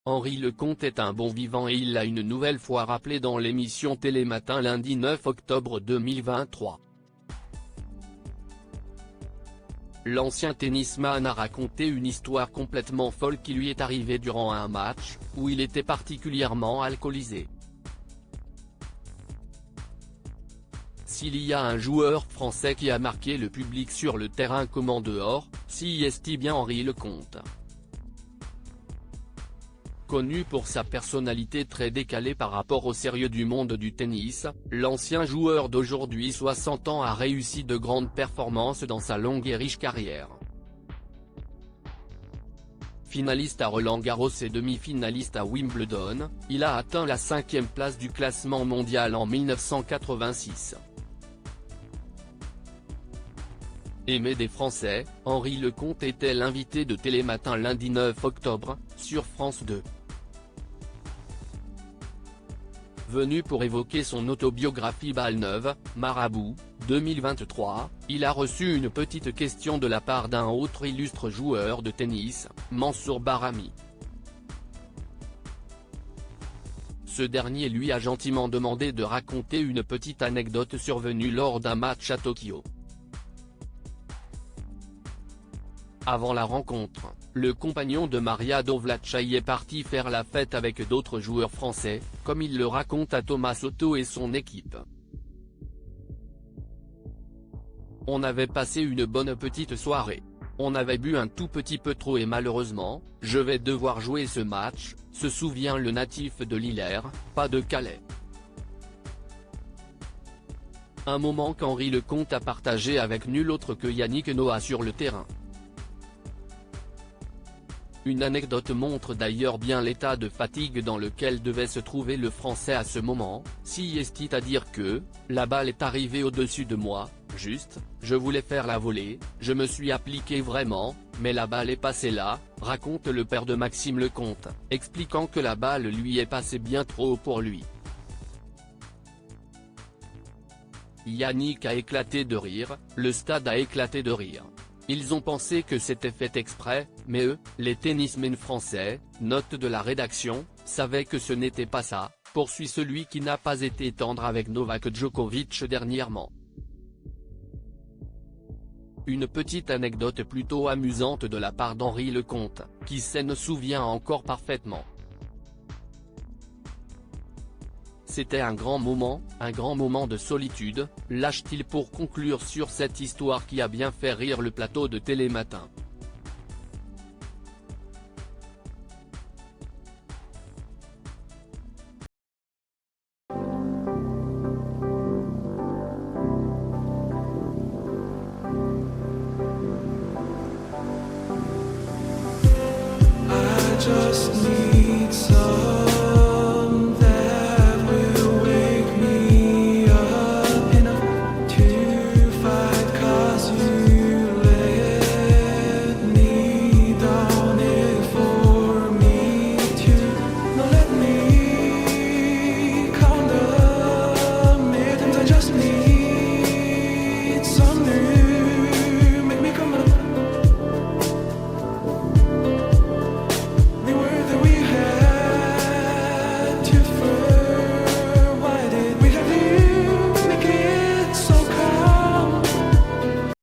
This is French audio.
Henri Lecomte est un bon vivant et il l'a une nouvelle fois rappelé dans l'émission Télématin lundi 9 octobre 2023. L'ancien tennisman a raconté une histoire complètement folle qui lui est arrivée durant un match, où il était particulièrement alcoolisé. S'il y a un joueur français qui a marqué le public sur le terrain comme en dehors, si est-il bien Henri Lecomte. Connu pour sa personnalité très décalée par rapport au sérieux du monde du tennis, l'ancien joueur d'aujourd'hui 60 ans a réussi de grandes performances dans sa longue et riche carrière. Finaliste à Roland-Garros et demi-finaliste à Wimbledon, il a atteint la 5e place du classement mondial en 1986. Aimé des Français, Henri Lecomte était l'invité de Télématin lundi 9 octobre, sur France 2. Venu pour évoquer son autobiographie Balle Neuve, Marabout, 2023, il a reçu une petite question de la part d'un autre illustre joueur de tennis, Mansour Bahrami. Ce dernier lui a gentiment demandé de raconter une petite anecdote survenue lors d'un match à Tokyo. Avant la rencontre, le compagnon de Maria Dovlatchaï est parti faire la fête avec d'autres joueurs français, comme il le raconte à Thomas Soto et son équipe. On avait passé une bonne petite soirée. On avait bu un tout petit peu trop et malheureusement, je vais devoir jouer ce match, se souvient le natif de l'Isère, pas de Calais. Un moment qu'Henri Lecomte a partagé avec nul autre que Yannick Noah sur le terrain. Une anecdote montre d'ailleurs bien l'état de fatigue dans lequel devait se trouver le Français à ce moment, si est à dire que, la balle est arrivée au-dessus de moi, juste, je voulais faire la volée, je me suis appliqué vraiment, mais la balle est passée là, raconte le père de Maxime Lecomte, expliquant que la balle lui est passée bien trop haut pour lui. Yannick a éclaté de rire, le stade a éclaté de rire. Ils ont pensé que c'était fait exprès, mais eux, les tennismen français, note de la rédaction, savaient que ce n'était pas ça, poursuit celui qui n'a pas été tendre avec Novak Djokovic dernièrement. Une petite anecdote plutôt amusante de la part d'Henri Lecomte, qui s'en souvient encore parfaitement. C'était un grand moment de solitude, lâche-t-il pour conclure sur cette histoire qui a bien fait rire le plateau de Télématin.